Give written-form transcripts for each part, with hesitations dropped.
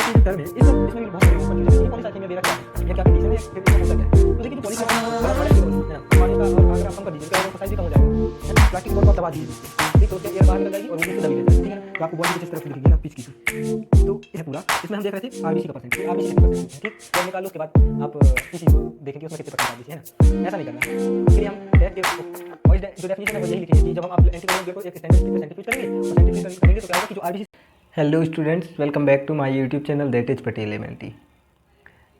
की जो टर्म है इसमें भी बहुत सारे कंफ्यूजन है। पॉलीसाइथेमिया वेरा क्या है, ये क्या कंडीशन है, फिर क्या होता है। तो देखिए जो पॉलीसाइथेमिया बड़ा बड़ा है ना, पानी का और अगर आप कम कर दीजिए तो ऑक्साइड भी कम हो जाएगा, प्लास्टिक को आप दबा दीजिए, ठीक, तो एयर बाहर निकल जाएगी और वो नीचे दबी रहती है, ठीक है ना। तो आपको बॉडी कुछ इस तरह से दिखेगी ना, पिच की सी। तो यह पूरा इसमें हम देख रहे थे आरबीसी का परसेंट, आरबीसी कितने परसेंट है, ठीक, तो निकाल लो, उसके बाद आप किसी को देखेंगे उसमें कितने परसेंट आरबीसी है ना। ऐसा नहीं करना है, इसके लिए हम टेस्ट के और जो डेफिनेशन है वो यही लिखेंगे कि जब हम आप एंटीबॉडी को एक स्टैंडर्ड सेंटीफिक करेंगे और सेंटीफिक करेंगे तो क्या होगा कि जो RBC. Hello students, welcome back to my YouTube channel that is Patel MNT.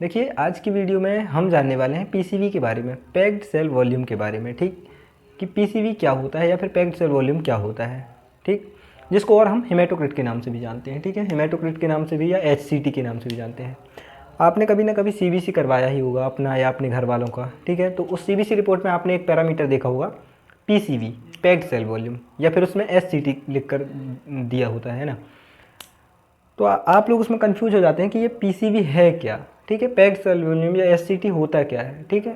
देखिए आज की वीडियो में हम जानने वाले हैं पीसीवी के बारे में, पैक्ड सेल वॉल्यूम के बारे में, ठीक, कि पीसीवी क्या होता है या फिर पैक्ड सेल वॉल्यूम क्या होता है, ठीक, जिसको और हम हेमाटोक्रिट के नाम से भी जानते हैं, ठीक है, हेमाटोक्रिट के नाम से भी या एचसीटी के नाम से भी जानते हैं। आपने कभी ना कभी सीबीसी करवाया ही होगा अपना या अपने घर वालों का, ठीक है, तो उस सीबीसी रिपोर्ट में आपने एक पैरामीटर देखा होगा पीसीवी, पैक्ड सेल वॉल्यूम, या फिर उसमें एचसीटी लिख कर दिया होता है ना। तो आप लोग उसमें कंफ्यूज हो जाते हैं कि ये पीसीवी है क्या, ठीक है, पैक्ड सेल वॉल्यूम या एचसीटी होता क्या है, ठीक है।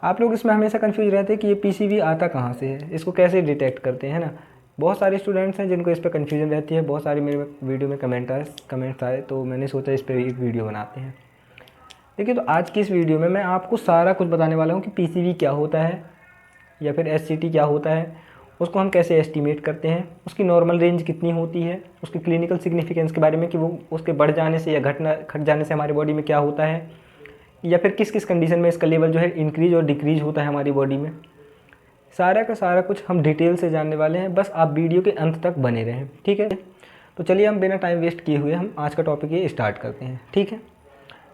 आप लोग इसमें हमेशा कंफ्यूज रहते हैं कि ये पीसीवी आता कहाँ से है, इसको कैसे डिटेक्ट करते हैं ना। बहुत सारे स्टूडेंट्स हैं जिनको इस पर कंफ्यूजन रहती है, बहुत सारे मेरे वीडियो में कमेंट्स आए, तो मैंने सोचा इस पर एक वीडियो बनाते हैं। देखिए तो आज की इस वीडियो में मैं आपको सारा कुछ बताने वाला हूँ कि पीसीवी क्या होता है या फिर एचसीटी क्या होता है, उसको हम कैसे एस्टीमेट करते हैं, उसकी नॉर्मल रेंज कितनी होती है, उसकी क्लिनिकल सिग्निफिकेंस के बारे में कि वो उसके बढ़ जाने से या घट जाने से हमारी बॉडी में क्या होता है, या फिर किस किस कंडीशन में इसका लेवल जो है इंक्रीज और डिक्रीज होता है हमारी बॉडी में। सारा का सारा कुछ हम डिटेल से जानने वाले हैं, बस आप वीडियो के अंत तक बने रहें, ठीक है। तो चलिए हम बिना टाइम वेस्ट किए हुए हम आज का टॉपिक ये स्टार्ट करते हैं, ठीक है।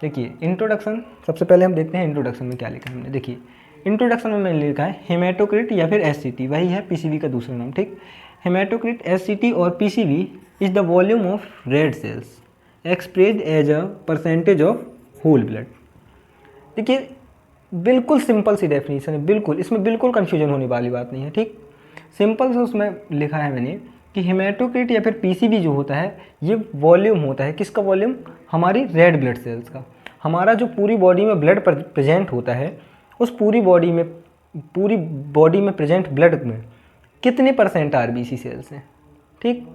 देखिए इंट्रोडक्शन, सबसे पहले हम देखते हैं इंट्रोडक्शन में क्या लिखा है हमने। देखिए इंट्रोडक्शन में मैंने लिखा है हेमाटोक्रिट या फिर एचसीटी, वही है पीसीवी का दूसरा नाम, ठीक। हेमाटोक्रिट, एचसीटी और PCV is the volume of red cells expressed as a percentage of whole blood. देखिए बिल्कुल सिंपल सी डेफिनेशन है, बिल्कुल इसमें बिल्कुल कन्फ्यूजन होने वाली बात नहीं है, ठीक। सिंपल से उसमें लिखा है मैंने कि हेमाटोक्रिट या फिर पीसीवी जो होता है ये वॉल्यूम होता है, किसका वॉल्यूम, हमारी रेड ब्लड सेल्स का। हमारा जो पूरी बॉडी में ब्लड प्रेजेंट होता है उस पूरी बॉडी में प्रेजेंट ब्लड में कितने परसेंट आरबीसी सेल्स हैं, ठीक।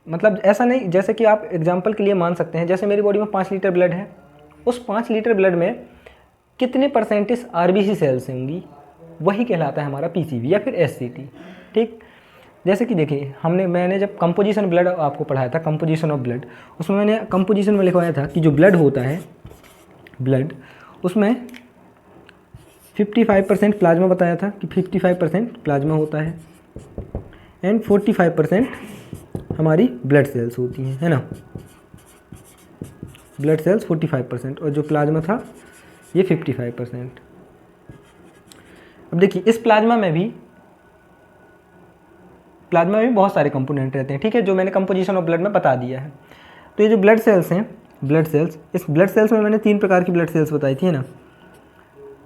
मतलब ऐसा नहीं, जैसे कि आप एग्जांपल के लिए मान सकते हैं, जैसे मेरी बॉडी में 5 लीटर ब्लड है, उस 5 लीटर ब्लड में कितने परसेंटेज आरबीसी सेल्स होंगी, वही कहलाता है हमारा पीसीवी या फिर एचसीटी, ठीक। जैसे कि देखिए मैंने जब कंपोजिशन ब्लड आपको पढ़ाया था, कंपोजिशन ऑफ ब्लड, उसमें मैंने कंपोजिशन में लिखवाया था कि जो ब्लड होता है, ब्लड उसमें 55% प्लाज्मा बताया था कि 55% प्लाज्मा होता है एंड 45% हमारी ब्लड सेल्स होती हैं, है ना, ब्लड सेल्स 45% और जो प्लाज्मा था ये 55%। अब देखिए इस प्लाज्मा में भी बहुत सारे कंपोनेंट रहते हैं, ठीक है, जो मैंने कंपोजिशन ऑफ ब्लड में बता दिया है। तो ये जो ब्लड सेल्स हैं, ब्लड सेल्स, इस ब्लड सेल्स में मैंने 3 प्रकार की ब्लड सेल्स बताई थी, है ना।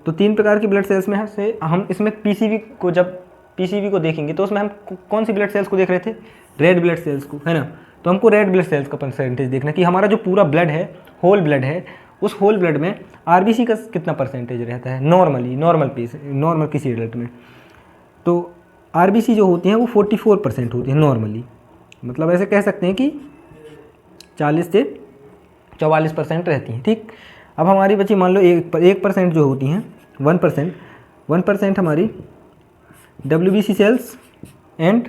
तो 3 प्रकार की ब्लड सेल्स में से हम इसमें जब पीसीवी को देखेंगे तो उसमें हम कौन सी ब्लड सेल्स को देख रहे थे, रेड ब्लड सेल्स को, है ना। तो हमको रेड ब्लड सेल्स का परसेंटेज देखना कि हमारा जो पूरा ब्लड है, होल ब्लड है, उस होल ब्लड में आरबीसी का कितना परसेंटेज रहता है नॉर्मल किसी एडल्ट में। तो आरबीसी जो होती हैं वो 44% होती है नॉर्मली, मतलब ऐसे कह सकते हैं कि 40 से 44% रहती हैं, ठीक। अब हमारी बची मान लो 1% जो होती हैं, 1% हमारी डब्ल्यूबीसी सेल्स एंड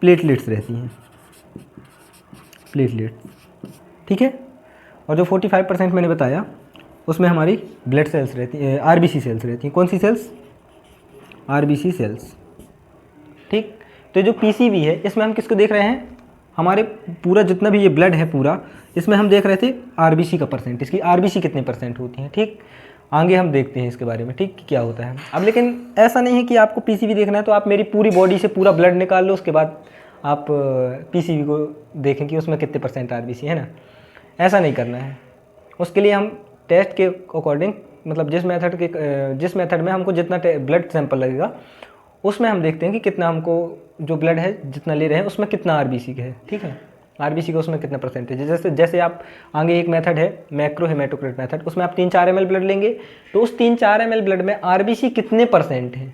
प्लेटलेट्स रहती हैं, ठीक है। और जो 45% मैंने बताया उसमें हमारी ब्लड सेल्स रहती हैं, आरबीसी सेल्स रहती हैं। कौन सी सेल्स, आरबीसी सेल्स, ठीक। तो जो पीसीवी है इसमें हम किसको देख रहे हैं, हमारे पूरा जितना भी ये ब्लड है पूरा, इसमें हम देख रहे थे आरबीसी का परसेंट, इसकी आरबीसी कितने परसेंट होती हैं, ठीक। आगे हम देखते हैं इसके बारे में, ठीक, क्या होता है। अब लेकिन ऐसा नहीं है कि आपको पीसीवी देखना है तो आप मेरी पूरी बॉडी से पूरा ब्लड निकाल लो, उसके बाद आप पीसीवी को देखें कि उसमें कितने परसेंट आरबीसी है ना, ऐसा नहीं करना है। उसके लिए हम टेस्ट के अकॉर्डिंग, मतलब जिस मेथड में हमको जितना ब्लड सैंपल लगेगा उसमें हम देखते हैं कि कितना हमको जो ब्लड है जितना ले रहे हैं उसमें कितना आरबीसी का है, ठीक है, आरबीसी का उसमें कितना परसेंटेज है। जैसे आप आगे एक मेथड है मैक्रो हेमाटोक्रिट मेथड, उसमें आप 3-4 ml ब्लड लेंगे तो उस 3-4 ml ब्लड में आरबीसी कितने परसेंट है,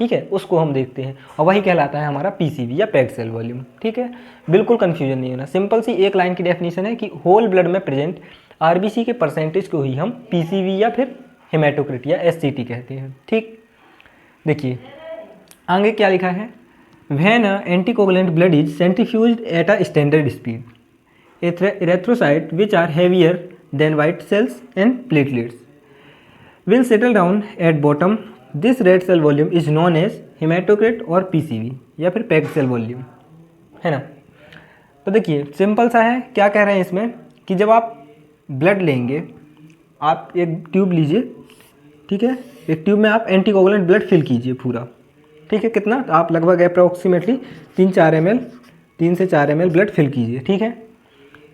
ठीक है, उसको हम देखते हैं और वही कहलाता है हमारा पीसीवी या पैक्ड सेल वॉल्यूम। ठीक है, बिल्कुल कन्फ्यूजन नहीं होना, सिंपल सी एक लाइन की डेफिनेशन है कि होल ब्लड में प्रेजेंट आरबीसी के परसेंटेज को ही हम पीसीवी या फिर हेमाटोक्रिट या एससीटी कहते हैं। ठीक, देखिए आगे क्या लिखा है, when anticoagulant blood is centrifuged at a standard speed erythrocytes which are heavier than white cells and platelets will settle down at bottom. This red cell volume is known as hematocrit और PCV या फिर packed cell volume, है ना। तो देखिए simple सा है, क्या कह रहे हैं इसमें कि जब आप ब्लड लेंगे, आप एक ट्यूब लीजिए, ठीक है, एक ट्यूब में आप एंटीकोगुलेंट ब्लड फिल कीजिए पूरा, ठीक है, कितना, तो आप लगभग अप्रॉक्सीमेटली 3 से 4 ml ब्लड फिल कीजिए। ठीक है,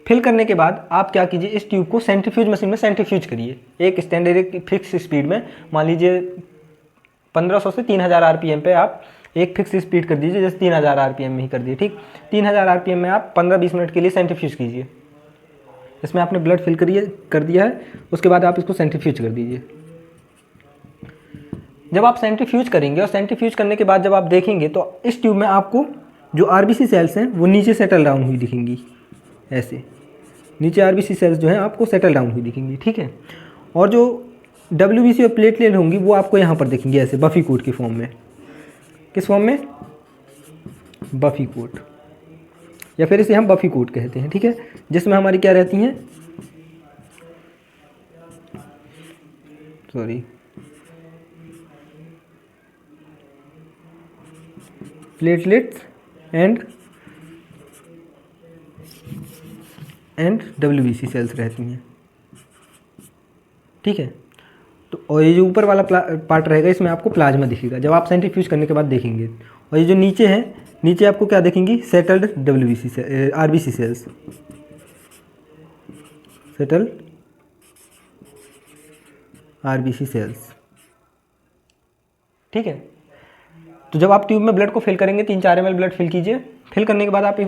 फिल करने के बाद आप क्या कीजिए, इस ट्यूब को सेंट्रीफ्यूज मशीन में सेंट्रीफ्यूज करिए एक स्टैंडर्ड एक फिक्स स्पीड में, मान लीजिए 1500 से 3000 आरपीएम पे आप एक फिक्स स्पीड कर दीजिए, जैसे 3000 आरपीएम में ही कर दिए। ठीक, 3000 आरपीएम में आप 15-20 मिनट के लिए सेंट्रीफ्यूज कीजिए। इसमें आपने ब्लड फिल कर दिया है, उसके बाद आप इसको सेंट्रीफ्यूज कर दीजिए। जब आप सेंट्रीफ्यूज करेंगे और सेंट्रीफ्यूज करने के बाद जब आप देखेंगे तो इस ट्यूब में आपको जो आरबीसी सेल्स हैं वो नीचे सेटल डाउन हुई दिखेंगी, ऐसे नीचे आरबीसी सेल्स जो हैं आपको सेटल डाउन हुई दिखेंगी। ठीक है, और जो डब्ल्यूबीसी और प्लेटलेट होंगी वो आपको यहाँ पर दिखेंगी ऐसे बफी कोट के फॉर्म में। किस फॉर्म में? बफी कोट, या फिर इसे हम बफी कोट कहते हैं। ठीक है, जिसमें हमारी क्या रहती हैं, sorry, platelets and WBC cells रहती हैं। ठीक है, तो और ये जो ऊपर वाला पार्ट रहेगा इसमें आपको प्लाज्मा दिखेगा जब आप सेंट्रीफ्यूज करने के बाद देखेंगे। और ये जो नीचे है, नीचे आपको क्या देखेंगी, सेटल्ड डब्ल्यूबीसी से RBC cells, settled RBC cells. ठीक है, तो जब आप ट्यूब में ब्लड को फिल करेंगे 3-4 ml ब्लड फिल कीजिए। फिल करने के बाद आप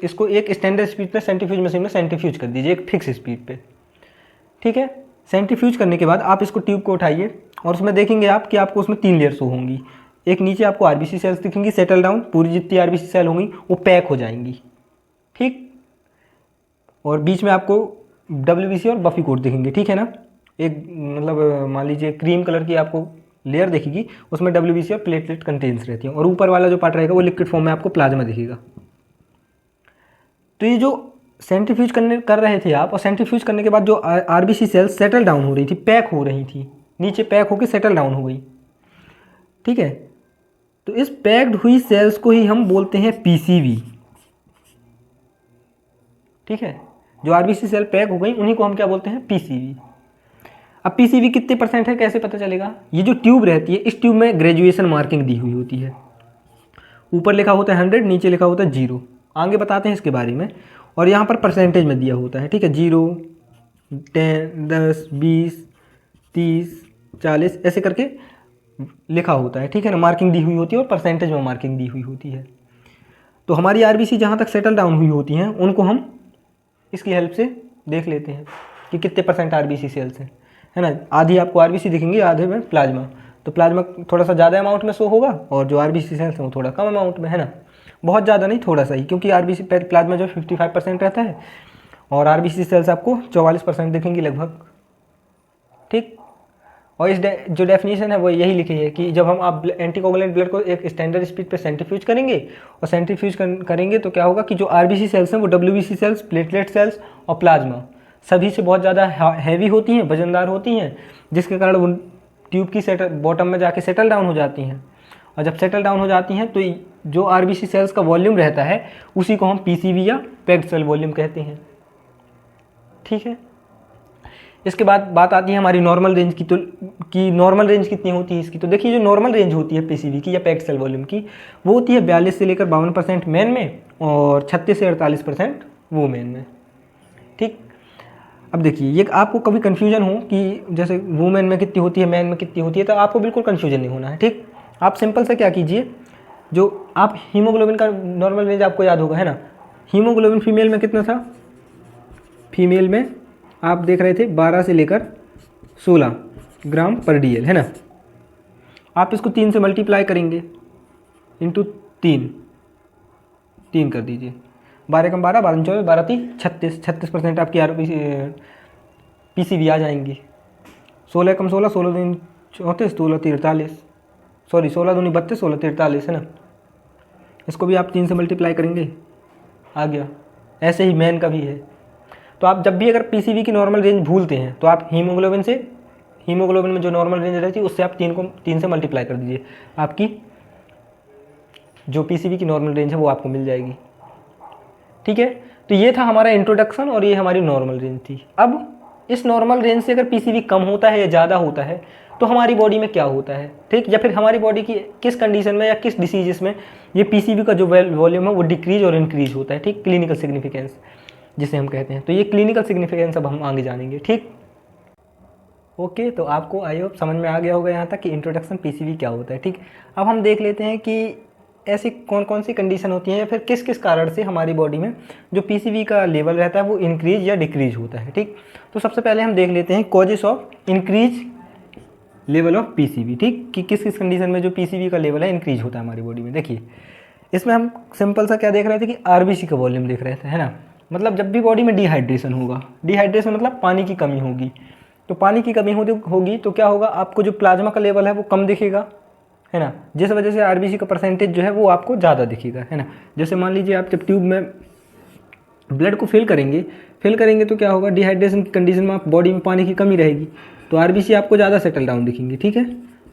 इसको एक स्टैंडर्ड स्पीड पे सेंट्रीफ्यूज मशीन में सेंट्रीफ्यूज कर दीजिए एक फिक्स स्पीड पे। ठीक है, सेंट्रीफ्यूज करने के बाद आप इसको ट्यूब को उठाइए और उसमें देखेंगे आप कि आपको उसमें 3 लेयर शो होंगी। एक नीचे आपको आरबीसी सेल्स दिखेंगी सेटल डाउन, पूरी जितनी आरबीसी सेल होंगी वो पैक हो जाएंगी। ठीक, और बीच में आपको डब्ल्यूबीसी और बफी कोट दिखेंगे। ठीक है ना, एक मतलब मान लीजिए क्रीम कलर की आपको लेयर दिखेगी, उसमें डब्ल्यूबीसी और प्लेटलेट कंटेन्स रहती हैं, और ऊपर वाला जो पार्ट रहेगा वो लिक्विड फॉर्म में आपको प्लाज्मा दिखेगा। तो ये जो सेंट्रीफ्यूज कर रहे थे आप, और सेंट्रीफ्यूज करने के बाद जो आरबीसी सेल्स सेटल डाउन हो रही थी, पैक हो रही थी, नीचे पैक होकर सेटल डाउन हो गई। ठीक है, तो इस पैक्ड हुई सेल्स को ही हम बोलते हैं पीसीवी। ठीक है, जो आरबीसी सेल पैक हो गई उन्हीं को हम क्या बोलते हैं, पीसीवी। अब पीसीवी कितने % है कैसे पता चलेगा, ये जो ट्यूब रहती है इस ट्यूब में ग्रेजुएशन मार्किंग दी हुई होती है, ऊपर लिखा होता है 100, नीचे लिखा होता है 0, आगे बताते हैं इसके बारे में। और यहाँ पर परसेंटेज में दिया होता है। ठीक है, 0, 10, 10, 20, 30, 40 ऐसे करके लिखा होता है। ठीक है ना, मार्किंग दी हुई होती है और परसेंटेज में मार्किंग दी हुई होती है। तो हमारी आरबीसी जहाँ तक सेटल डाउन हुई होती हैं उनको हम इसकी हेल्प से देख लेते हैं कि कितने % आरबीसी सेल्स हैं, है ना। आधी आपको आरबीसी दिखेंगी, आधे में प्लाज्मा, तो प्लाज्मा थोड़ा सा ज़्यादा अमाउंट में शो होगा और जो आरबीसी सेल्स हैं वो थोड़ा कम अमाउंट में, है ना, बहुत ज़्यादा नहीं, थोड़ा सा ही, क्योंकि आरबीसी प्लाज्मा जो 55% रहता है और आरबीसी सेल्स आपको 44% दिखेंगी लगभग। ठीक, और इस जो डेफिनेशन है वो यही लिखी है कि जब हम आप एंटीकोगुलेंट ब्लड को एक स्टैंडर्ड स्पीड पे सेंट्रीफ्यूज करेंगे और सेंट्रीफ्यूज करेंगे तो क्या होगा कि जो आरबीसी सेल्स हैं वो डब्ल्यूबीसी सेल्स, प्लेटलेट सेल्स और प्लाज्मा सभी से बहुत ज़्यादा हैवी होती हैं, वजनदार होती हैं, जिसके कारण उन ट्यूब की बॉटम में जाके सेटल डाउन हो जाती हैं। और जब सेटल डाउन हो जाती हैं तो जो आरबीसी सेल्स का वॉल्यूम रहता है उसी को हम पीसीवी या पैक्ड सेल वॉल्यूम कहते हैं। ठीक है, इसके बाद बात आती है हमारी नॉर्मल रेंज की। तो कि नॉर्मल रेंज कितनी होती है इसकी, तो देखिए जो नॉर्मल रेंज होती है पीसीवी की या पैक्ड सेल वॉल्यूम की वो होती है 42 से लेकर 52% मेन में और 36 से 48% वुमेन में। ठीक, अब देखिए ये आपको कभी कन्फ्यूजन हो कि जैसे वुमेन में कितनी होती है, मैन में कितनी होती है, तो आपको बिल्कुल कन्फ्यूजन नहीं होना है। ठीक, आप सिंपल से क्या कीजिए, जो आप हीमोग्लोबिन का नॉर्मल रेंज आपको याद होगा, है ना। हीमोग्लोबिन फीमेल में कितना था, फीमेल में आप देख रहे थे 12 से लेकर 16 ग्राम पर डीएल, है ना। आप इसको 3 से मल्टीप्लाई करेंगे, इंटू 3 कर दीजिए, 12 कम 12, 12 24, 12 3 36, 36% आपकी PCV आ जाएंगी। 16 कम 16, 16 दूनी 34, 16 3 48, सॉरी 16 दूनी 32, 16 3 48 है ना। इसको भी आप 3 से मल्टीप्लाई करेंगे, आ गया। ऐसे ही मैन का भी है। तो आप जब भी अगर PCV की नॉर्मल रेंज भूलते हैं तो आप हीमोग्लोबिन में जो नॉर्मल रेंज रहती है उससे आप 3 से मल्टीप्लाई कर दीजिए, आपकी जो PCV की नॉर्मल रेंज है वो आपको मिल जाएगी। ठीक है, तो ये था हमारा इंट्रोडक्शन और ये हमारी नॉर्मल रेंज थी। अब इस नॉर्मल रेंज से अगर PCV कम होता है या ज़्यादा होता है तो हमारी बॉडी में क्या होता है, ठीक, या फिर हमारी बॉडी की किस कंडीशन में या किस डिसीजेस में ये PCV का जो वॉल्यूम है वो डिक्रीज और इंक्रीज होता है, ठीक, क्लिनिकल सिग्निफिकेंस जिसे हम कहते हैं। तो ये क्लिनिकल सिग्निफिकेंस अब हम आगे जानेंगे, ठीक। ओके, तो आपको आई होप समझ में आ गया होगा यहाँ तक कि इंट्रोडक्शन PCV क्या होता है, ठीक। अब हम देख लेते हैं कि ऐसी कौन कौन सी कंडीशन होती हैं या फिर किस किस कारण से हमारी बॉडी में जो PCV का लेवल रहता है वो इंक्रीज या डिक्रीज होता है, ठीक। तो सबसे पहले हम देख लेते हैं causes of increase level of PCV, ठीक, कि किस किस कंडीशन में जो PCV का लेवल है इंक्रीज होता है हमारी बॉडी में। देखिए, इसमें हम सिंपल सा क्या देख रहे थे कि RBC का वॉल्यूम देख रहे थे, है ना। मतलब जब भी बॉडी में डिहाइड्रेशन होगा, डिहाइड्रेशन मतलब पानी की कमी होगी, तो पानी की कमी होगी तो क्या होगा, आपको जो प्लाज्मा का लेवल है वो कम दिखेगा, है ना, जिस वजह से RBC का परसेंटेज जो है वो आपको ज़्यादा दिखेगा, है ना। जैसे मान लीजिए आप जब ट्यूब में ब्लड को फिल करेंगे तो क्या होगा, डिहाइड्रेशन की कंडीशन में आप बॉडी में पानी की कमी रहेगी तो RBC आपको ज़्यादा सेटल डाउन दिखेंगी, ठीक है,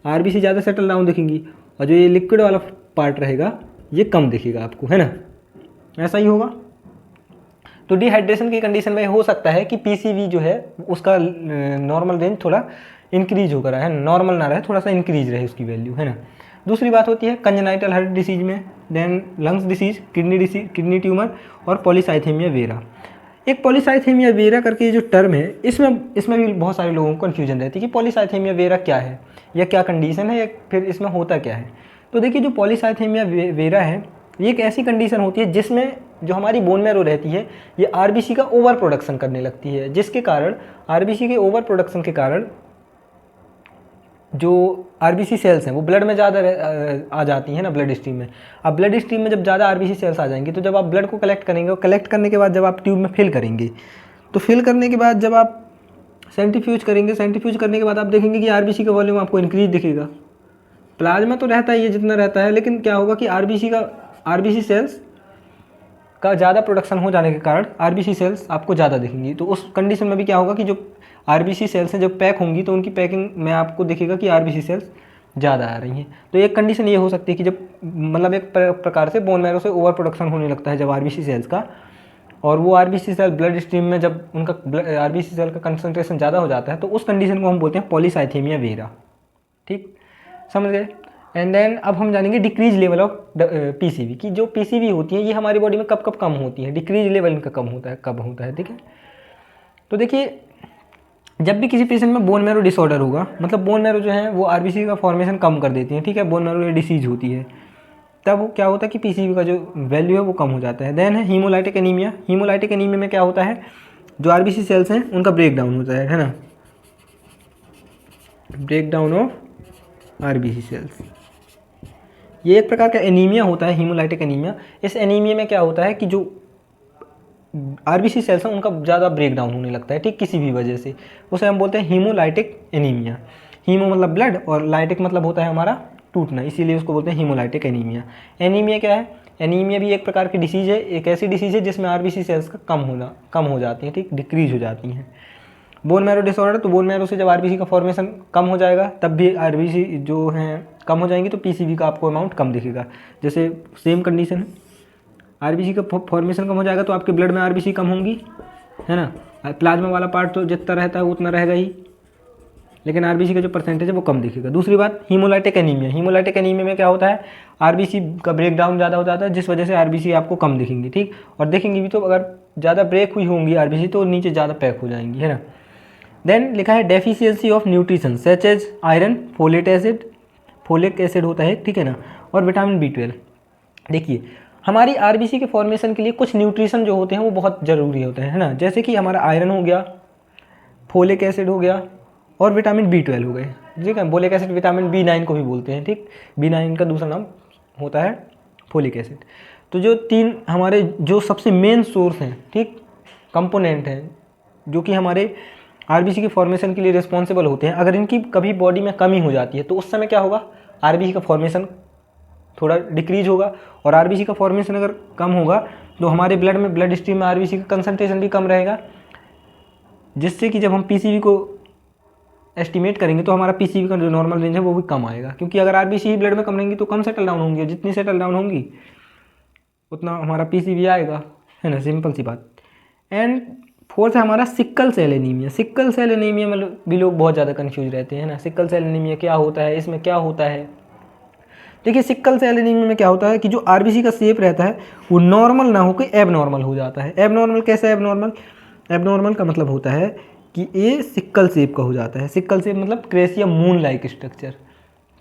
RBC ज़्यादा सेटल डाउन दिखेंगी, और जो ये लिक्विड वाला पार्ट रहेगा ये कम दिखेगा आपको, है ना, ऐसा ही होगा। तो डिहाइड्रेशन की कंडीशन में हो सकता है कि PCV जो है उसका नॉर्मल रेंज थोड़ा इंक्रीज होकर है, नॉर्मल ना रहे, थोड़ा सा इंक्रीज रहे उसकी वैल्यू, है ना। दूसरी बात होती है कंजेनाइटल हार्ट डिसीज में, then lungs disease, kidney tumour और पॉलीसाइथेमिया वेरा। एक पॉलीसाइथेमिया वेरा करके जो टर्म है इसमें भी बहुत सारे लोगों को कन्फ्यूजन रहती है कि पॉलीसाइथेमिया वेरा क्या है या क्या कंडीशन है या फिर इसमें होता क्या है। तो देखिए, जो पॉलीसाइथेमिया वेरा है ये एक ऐसी कंडीशन होती है जिसमें जो हमारी बोन मैरो रहती है ये RBC का ओवर प्रोडक्शन करने लगती है, जिसके कारण RBC के ओवर प्रोडक्शन के कारण जो RBC सेल्स हैं वो ब्लड में ज़्यादा आ जाती हैं ना, ब्लड स्ट्रीम में। अब ब्लड स्ट्रीम में जब ज़्यादा RBC सेल्स आ जाएंगी तो जब आप ब्लड को कलेक्ट करेंगे और कलेक्ट करने के बाद जब आप ट्यूब में फिल करेंगे तो फिल करने के बाद जब आप सेंट्रीफ्यूज करेंगे, सेंट्रीफ्यूज करने के बाद आप देखेंगे कि RBC का वॉल्यूम आपको इंक्रीज दिखेगा। प्लाज्मा तो रहता है ये जितना रहता है, लेकिन क्या होगा कि RBC सेल्स का ज़्यादा प्रोडक्शन हो जाने के कारण RBC सेल्स आपको ज़्यादा दिखेंगी। तो उस कंडीशन में भी क्या होगा कि जो RBC सेल्स हैं जब पैक होंगी तो उनकी पैकिंग में आपको दिखेगा कि RBC सेल्स ज़्यादा आ रही हैं। तो एक कंडीशन ये हो सकती है कि जब मतलब एक प्रकार से बोन मैरो से ओवर प्रोडक्शन होने लगता है जब RBC सेल्स का, और वो RBC सेल ब्लड स्ट्रीम में जब उनका RBC सेल का कंसनट्रेशन ज़्यादा हो जाता है तो उस कंडीशन को हम बोलते हैं पॉलीसाइथेमिया वेरा, ठीक, समझ गए। एंड देन अब हम जानेंगे डिक्रीज लेवल ऑफ PCV की। जो PCV होती है ये हमारी बॉडी में कब कब कम होती है, डिक्रीज लेवल इनका कम होता है, कब होता है, ठीक है। तो देखिए, जब भी किसी पेशेंट में बोन मैरो डिसऑर्डर होगा, मतलब बोन मैरो जो है वो RBC का फॉर्मेशन कम कर देती है, ठीक है, बोन मैरो डिसीज होती है, तब क्या होता है कि PCV का जो वैल्यू है वो कम हो जाता है। देन है हीमोलाइटिक एनीमिया। हीमोलाइटिक एनीमिया में क्या होता है, जो RBC सेल्स हैं उनका ब्रेक डाउन होता है ना, break down of RBC cells. ये एक प्रकार का एनीमिया होता है, हीमोलाइटिक एनीमिया। इस एनीमिया में क्या होता है कि जो RBC सेल्स हैं उनका ज़्यादा ब्रेक डाउन होने लगता है, ठीक, किसी भी वजह से, उसे हम बोलते हैं हीमोलाइटिक एनीमिया। हीमो मतलब ब्लड और लाइटिक मतलब होता है हमारा टूटना, इसीलिए उसको बोलते हैं हीमोलाइटिक एनीमिया। एनीमिया क्या है, एनीमिया भी एक प्रकार की डिसीज़ है, एक ऐसी डिसीज़ है जिसमें RBC सेल्स का कम हो जाती हैं, ठीक, डिक्रीज हो जाती हैं। बोन मैरो डिसऑर्डर, तो बोन मैरो से जब RBC का फॉर्मेशन कम हो जाएगा तब भी RBC जो हैं कम हो जाएंगी तो PCV का आपको अमाउंट कम दिखेगा। जैसे सेम कंडीशन है, RBC का फॉर्मेशन कम हो जाएगा तो आपके ब्लड में RBC कम होंगी, है ना, प्लाज्मा वाला पार्ट तो जितना रहता है उतना रहेगा ही, लेकिन RBC का जो परसेंटेज है वो कम दिखेगा। दूसरी बात हीमोलाइटिक एनीमिया। हीमोलाइटिक एनीमिया में क्या होता है, RBC का ब्रेक डाउन ज़्यादा हो जाता है जिस वजह से RBC आपको कम दिखेंगी, ठीक, और देखेंगी भी तो अगर ज़्यादा ब्रेक हुई होंगी RBC तो नीचे ज़्यादा पैक हो जाएंगी, है ना। देन लिखा है deficiency of nutrition such as iron, folic acid होता है, ठीक है ना, और विटामिन B12। देखिए, हमारी RBC के फॉर्मेशन के लिए कुछ न्यूट्रिशन जो होते हैं वो बहुत ज़रूरी होते हैं, है ना, जैसे कि हमारा आयरन हो गया, फोलिक एसिड हो गया और विटामिन B12 हो गए। ठीक है। फोलिक एसिड विटामिन B9 को भी बोलते हैं, ठीक। B9 का दूसरा नाम होता है फोलिक एसिड। तो जो 3 हमारे जो सबसे मेन सोर्स हैं, ठीक, कंपोनेंट हैं, जो कि हमारे आरबीसी के फॉर्मेशन के लिए रिस्पॉन्सिबल होते हैं, अगर इनकी कभी बॉडी में कमी हो जाती है तो उस समय क्या होगा, आरबीसी का फॉर्मेशन थोड़ा डिक्रीज होगा। और आरबीसी का फॉर्मेशन अगर कम होगा तो हमारे ब्लड में, ब्लड स्ट्रीम में आरबीसी का कंसंट्रेशन भी कम रहेगा, जिससे कि जब हम पीसीबी को एस्टिमेट करेंगे तो हमारा पीसीबी का जो नॉर्मल रेंज है वो भी कम आएगा, क्योंकि अगर आरबीसी ही ब्लड में कम रहेंगी तो कम सेटल डाउन होंगी, जितनी सेटल डाउन होंगी उतना हमारा पीसीबी आएगा, है ना, सिंपल सी बात। एंड फोर्थ है हमारा sickle cell anaemia. Sickle cell anaemia में भी लोग बहुत ज़्यादा कन्फ्यूज रहते हैं ना, सिक्कल सेल एनीमिया क्या होता है, इसमें क्या होता है। देखिए सिक्कल सेल एनीमिया में क्या होता है कि जो आरबीसी का शेप रहता है वो नॉर्मल ना होकर एबनॉर्मल हो जाता है। एबनॉर्मल कैसे, एबनॉर्मल, एबनॉर्मल का मतलब होता है कि ये सिक्कल शेप का हो जाता है। सिक्कल शेप मतलब क्रेसिया मून लाइक स्ट्रक्चर,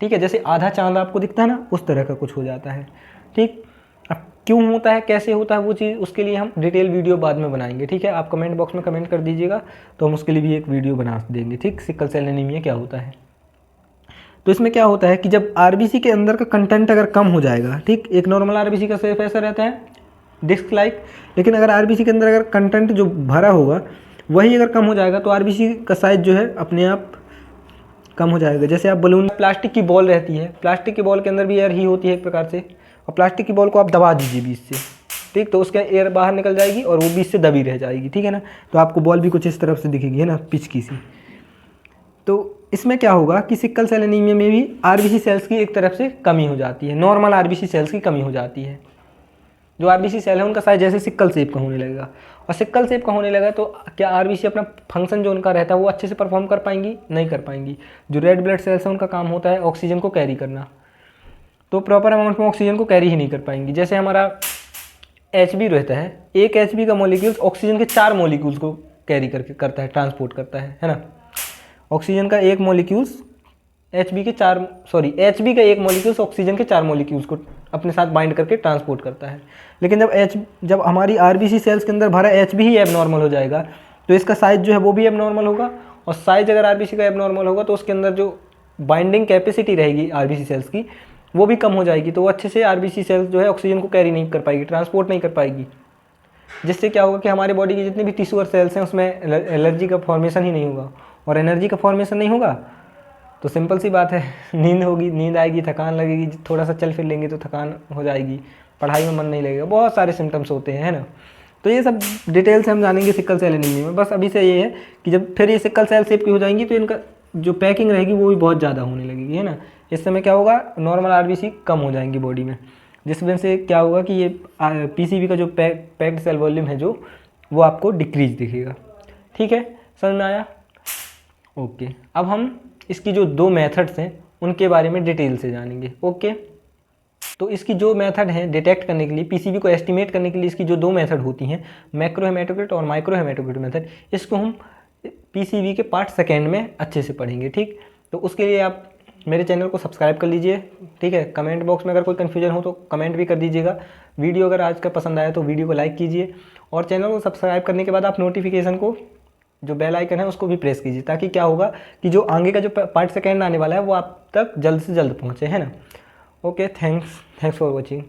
ठीक है, जैसे आधा चांद आपको दिखता है ना, उस तरह का कुछ हो जाता है, ठीक। अब क्यों होता है, कैसे होता है वो चीज़, उसके लिए हम डिटेल वीडियो बाद में बनाएंगे, ठीक है। आप कमेंट बॉक्स में कमेंट कर दीजिएगा तो हम उसके लिए भी एक वीडियो बना देंगे, ठीक, सिक्कल सेल एनीमिया क्या होता है। तो इसमें क्या होता है कि जब आरबीसी के अंदर का कंटेंट अगर कम हो जाएगा, ठीक, एक नॉर्मल आरबीसी का शेप ऐसा रहता है डिस्क लाइक, लेकिन अगर आरबीसी के अंदर अगर कंटेंट जो भरा होगा वही अगर कम हो जाएगा तो आरबीसी का साइज जो है अपने आप कम हो जाएगा। जैसे आप बलून, प्लास्टिक की बॉल रहती है, प्लास्टिक की बॉल के अंदर भी एयर ही होती है एक प्रकार से, और प्लास्टिक की बॉल को आप दबा दीजिए बीच से, ठीक, तो उसका एयर बाहर निकल जाएगी और वो बीच से दबी रह जाएगी, ठीक है ना। तो आपको बॉल भी कुछ इस तरफ से दिखेगी, है ना, पिचकी सी। तो इसमें क्या होगा कि सिक्कल सेल एनीमिया में भी आरबीसी सेल्स की एक तरफ से कमी हो जाती है, नॉर्मल आरबीसी सेल्स की कमी हो जाती है। जो आरबीसी सेल है उनका साइज जैसे सिक्कल शेप का होने लगेगा, और सिक्कल शेप का होने लगा तो क्या आरबीसी अपना फंक्शन जो उनका रहता है वो अच्छे से परफॉर्म कर पाएंगी, नहीं कर पाएंगी। जो रेड ब्लड सेल्स है उनका काम होता है ऑक्सीजन को कैरी करना, तो प्रॉपर अमाउंट में ऑक्सीजन को कैरी ही नहीं कर पाएंगी। जैसे हमारा एचबी रहता है, एक एचबी का मॉलिक्यूल्स ऑक्सीजन के 4 मॉलिक्यूल्स को कैरी करके करता है, ट्रांसपोर्ट करता है ना। ऑक्सीजन का एक मॉलिक्यूल्स एचबी का एक मॉलिक्यूल्स ऑक्सीजन के 4 मॉलिक्यूल्स को अपने साथ बाइंड करके ट्रांसपोर्ट करता है। लेकिन जब हमारी आरबीसी सेल्स के अंदर भरा एचबी ही एबनॉर्मल हो जाएगा तो इसका साइज जो है वो भी एबनॉर्मल होगा, और साइज अगर आरबीसी का एबनॉर्मल होगा तो उसके अंदर जो बाइंडिंग कैपेसिटी रहेगी आरबीसी सेल्स की वो भी कम हो जाएगी। तो वो अच्छे से आरबीसी सेल्स जो है ऑक्सीजन को कैरी नहीं कर पाएगी, ट्रांसपोर्ट नहीं कर पाएगी, जिससे क्या होगा कि हमारे बॉडी की जितने भी टिश्यू और सेल्स हैं उसमें एलर्जी का फॉर्मेशन ही नहीं होगा, और एनर्जी का फॉर्मेशन नहीं होगा तो सिंपल सी बात है नींद होगी, नींद आएगी, थकान लगेगी, थोड़ा सा चल फिर लेंगे तो थकान हो जाएगी, पढ़ाई में मन नहीं लगेगा, बहुत सारे सिम्टम्स होते हैं, है ना। तो ये सब डिटेल से हम जानेंगे सिक्कल सेल एनीमिया में। बस अभी से ये है कि जब फिर ये सिक्कल सेल शेप की हो जाएंगी तो इनका जो पैकिंग रहेगी वो भी बहुत ज़्यादा होने लगेगी, है ना। इस समय क्या होगा, नॉर्मल आरबीसी कम हो जाएंगी बॉडी में, जिस वजह से क्या होगा कि ये पीसीबी का जो पैक्ड सेल वॉल्यूम है जो वो आपको डिक्रीज दिखेगा, ठीक है, समझ में आया। ओके, अब हम इसकी जो 2 मेथड्स हैं उनके बारे में डिटेल से जानेंगे। ओके, तो इसकी जो मेथड है डिटेक्ट करने के लिए, पीसीबी को एस्टिमेट करने के लिए इसकी जो 2 मेथड होती हैं, मैक्रो हेमेटोक्रिट और माइक्रो हेमेटोक्रिट मेथड, इसको हम पीसीबी के पार्ट सेकेंड में अच्छे से पढ़ेंगे, ठीक। तो उसके लिए आप मेरे चैनल को सब्सक्राइब कर लीजिए, ठीक है। कमेंट बॉक्स में अगर कोई कन्फ्यूजन हो तो कमेंट भी कर दीजिएगा। वीडियो अगर आज का पसंद आया तो वीडियो को लाइक कीजिए, और चैनल को सब्सक्राइब करने के बाद आप नोटिफिकेशन को, जो बेल आइकन है उसको भी प्रेस कीजिए, ताकि क्या होगा कि जो आगे का जो पार्ट सेकेंड आने वाला है वो आप तक जल्द से जल्द पहुँचे, है ना। Okay, thanks for watching.